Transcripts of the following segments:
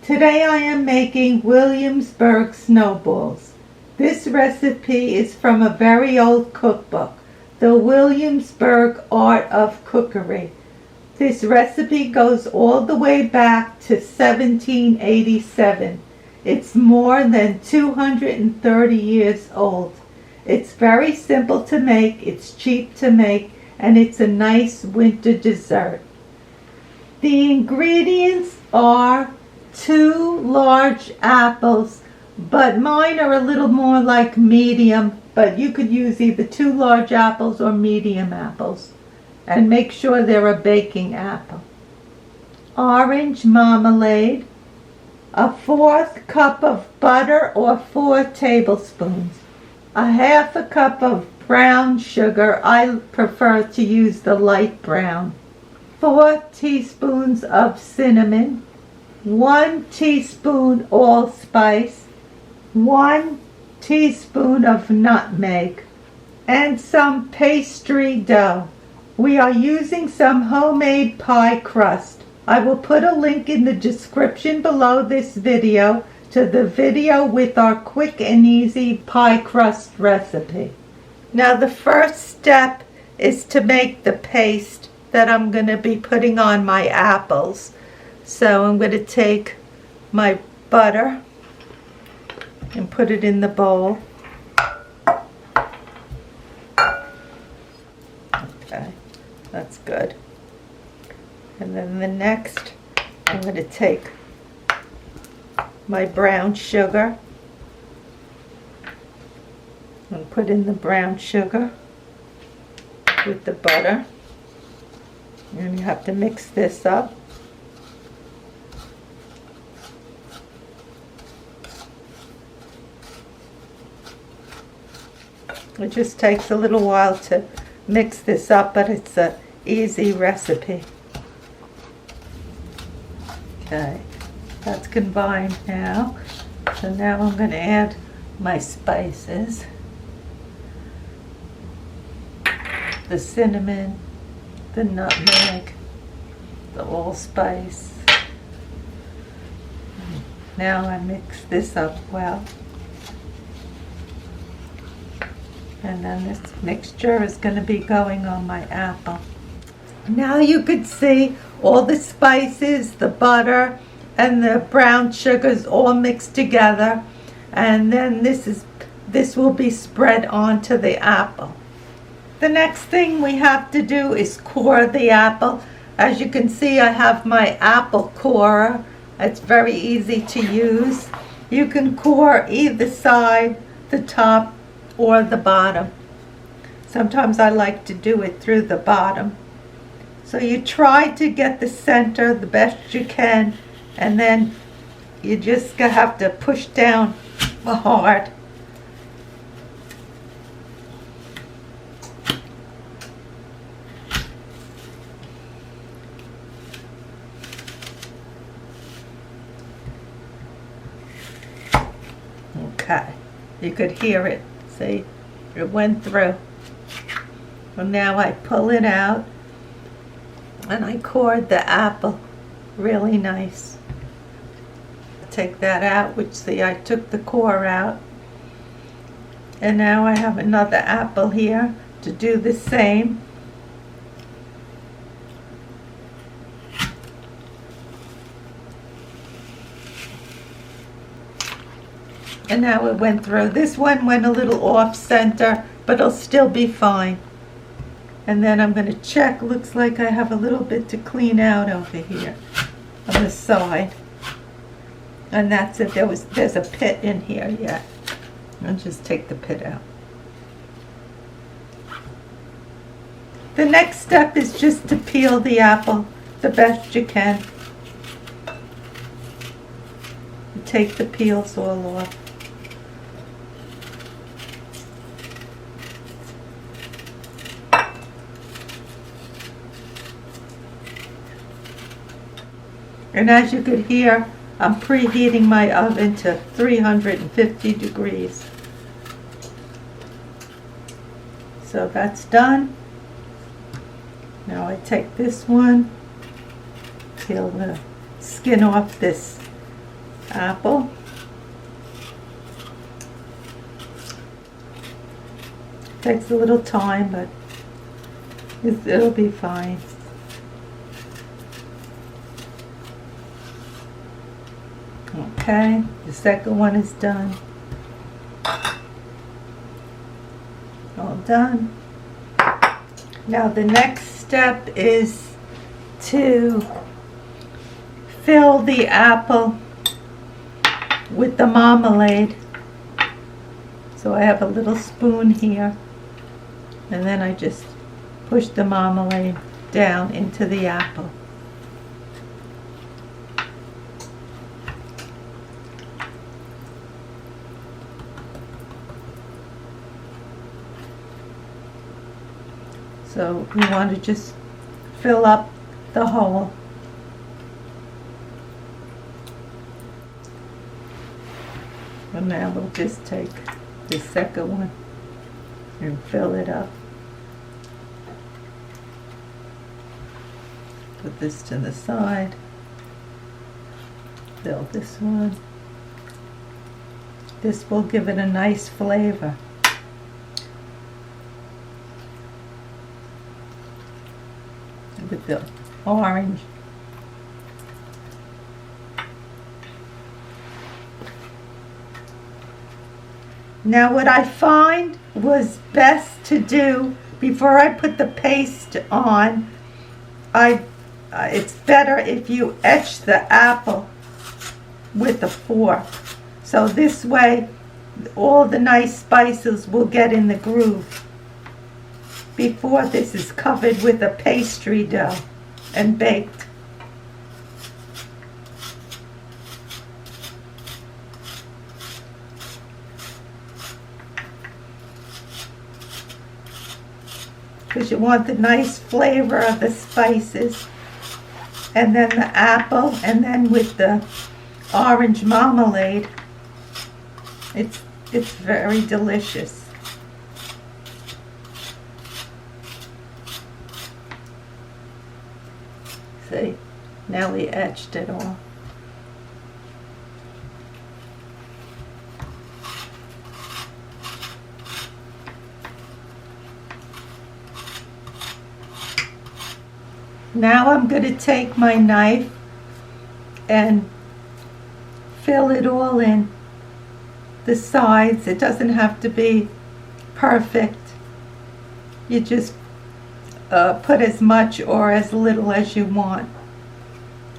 Today I am making Williamsburg Snow Balls. This recipe is from a very old cookbook, The Williamsburg Art of Cookery. This recipe goes all the way back to 1787. It's more than 230 years old. It's very simple to make, it's cheap to make, and it's a nice winter dessert. The ingredients are 2 large apples, but mine are a little more like medium, but you could use either 2 large apples or medium apples. And make sure they're a baking apple. Orange marmalade, a 1/4 cup of butter or 4 tablespoons, a 1/2 cup of brown sugar. I prefer to use the light brown. 4 teaspoons of cinnamon, 1 teaspoon allspice, 1 teaspoon of nutmeg, and some pastry dough. We are using some homemade pie crust. I will put a link in the description below this video to the video with our quick and easy pie crust recipe. Now the first step is to make the paste that I'm going to be putting on my apples. So I'm going to take my butter and put it in the bowl. Okay, that's good. And then the next, I'm going to take my brown sugar and put in the brown sugar with the butter. And you have to mix this up. It just takes a little while to mix this up, but it's an easy recipe. Okay, that's combined now. So now I'm going to add my spices. The cinnamon, the nutmeg, the allspice. Now I mix this up well. And then this mixture is going to be going on my apple. Now you could see all the spices, the butter, and the brown sugars all mixed together. And then this will be spread onto the apple. The next thing we have to do is core the apple. As you can see, I have my apple corer. It's very easy to use. You can core either side, the top or the bottom. Sometimes I like to do it through the bottom. So you try to get the center the best you can, and then you just have to push down hard. Okay, you could hear it. See, it went through. And now I pull it out and I cored the apple really nice. Take that out, which see I took the core out. And now I have another apple here to do the same. And now it went through. This one went a little off center, but it'll still be fine. And then I'm going to check. Looks like I have a little bit to clean out over here on the side. And that's it. There's a pit in here yet. I'll just take the pit out. The next step is just to peel the apple the best you can. Take the peels all off. And as you could hear, I'm preheating my oven to 350 degrees. So that's done. Now I take this one, peel the skin off this apple. Takes a little time, but it'll be fine. Okay, the second one is done. All done. Now the next step is to fill the apple with the marmalade. So I have a little spoon here, and then I just push the marmalade down into the apple. So you want to just fill up the hole. And now we'll just take the second one and fill it up. Put this to the side. Fill this one. This will give it a nice flavor. With the orange. Now what I find was best to do before I put the paste on, it's better if you etch the apple with a fork. So this way all the nice spices will get in the groove before this is covered with a pastry dough and baked. Because you want the nice flavor of the spices, and then the apple, and then with the orange marmalade, it's very delicious. See, now we etched it all. Now I'm going to take my knife and fill it all in the sides. It doesn't have to be perfect. You just put as much or as little as you want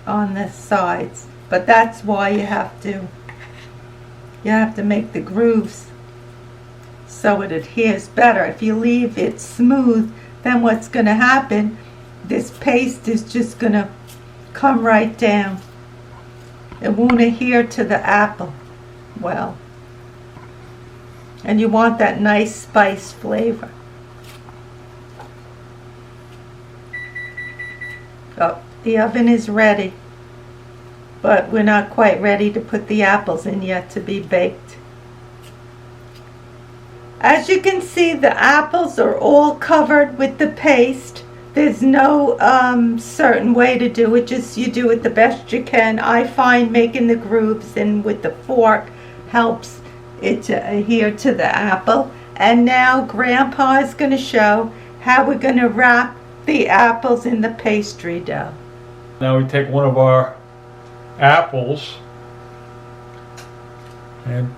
on the sides, but that's why you have to make the grooves so it adheres better. If you leave it smooth, then what's going to happen, this paste is just going to come right down. It won't adhere to the apple well, and you want that nice spice flavor. Oh, the oven is ready, but we're not quite ready to put the apples in yet to be baked. As you can see, the apples are all covered with the paste. There's no certain way to do it, just you do it the best you can. I find making the grooves and with the fork helps it to adhere to the apple. And now Grandpa is going to show how we're going to wrap the apples in the pastry dough. Now we take one of our apples and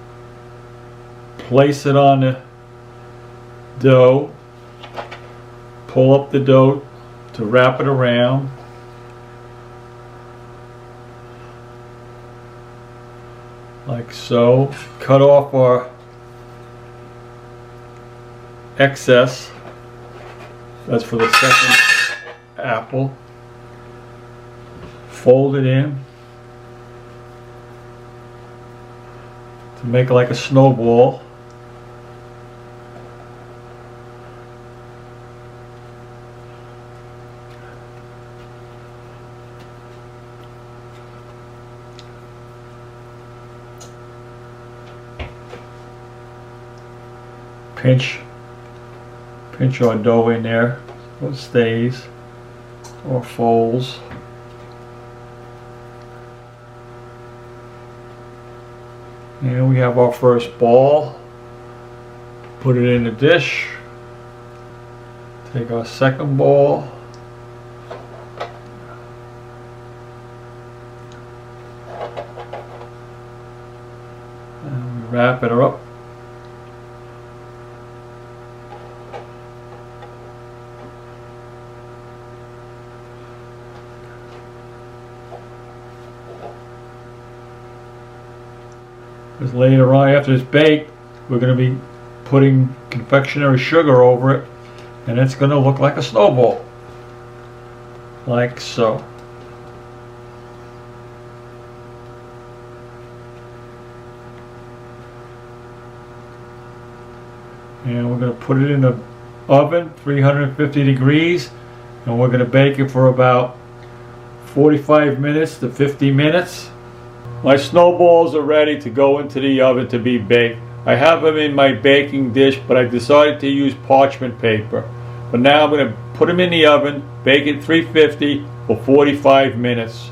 place it on the dough, pull up the dough to wrap it around, like so. Cut off our excess. That's for the second apple. Fold it in to make like a snowball. Pinch our dough in there so it stays or folds. And we have our first ball. Put it in the dish. Take our second ball. And we wrap it up. Because later on, after it's baked, we're going to be putting confectionery sugar over it, and it's going to look like a snowball. Like so. And we're going to put it in the oven, 350 degrees, and we're going to bake it for about 45 minutes to 50 minutes. My snowballs are ready to go into the oven to be baked. I have them in my baking dish, but I decided to use parchment paper. But now I'm going to put them in the oven, bake it 350 for 45 minutes.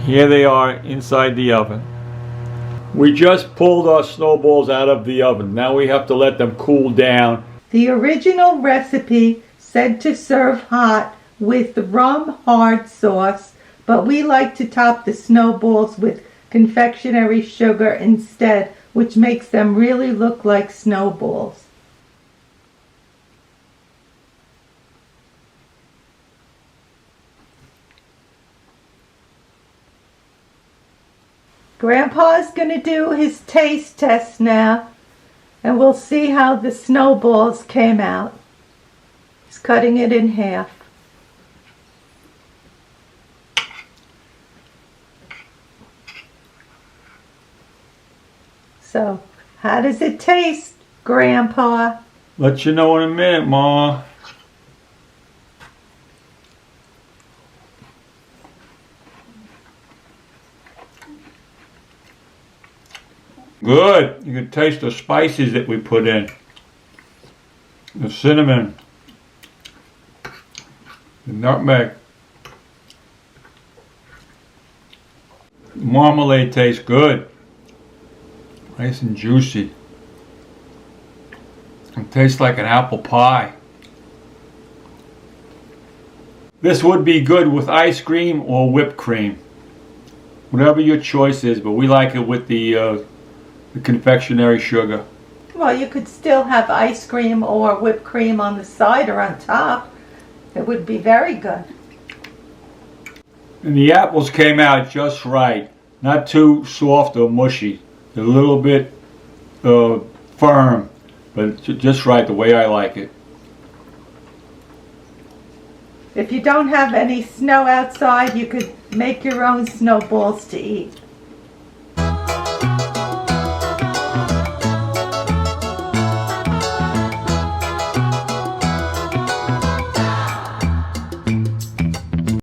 Here they are inside the oven. We just pulled our snowballs out of the oven. Now we have to let them cool down. The original recipe said to serve hot with rum hard sauce, but we like to top the snowballs with confectionery sugar instead, which makes them really look like snowballs. Grandpa's going to do his taste test now, and we'll see how the snowballs came out. He's cutting it in half. So, how does it taste, Grandpa? Let you know in a minute, Ma. Good. You can taste the spices that we put in. The cinnamon. The nutmeg. The marmalade tastes good. Nice and juicy. It tastes like an apple pie. This would be good with ice cream or whipped cream. Whatever your choice is, but we like it with the confectionery sugar. Well, you could still have ice cream or whipped cream on the side or on top. It would be very good. And the apples came out just right. Not too soft or mushy. They're a little bit firm, but just right, the way I like it. If you don't have any snow outside, you could make your own snowballs to eat.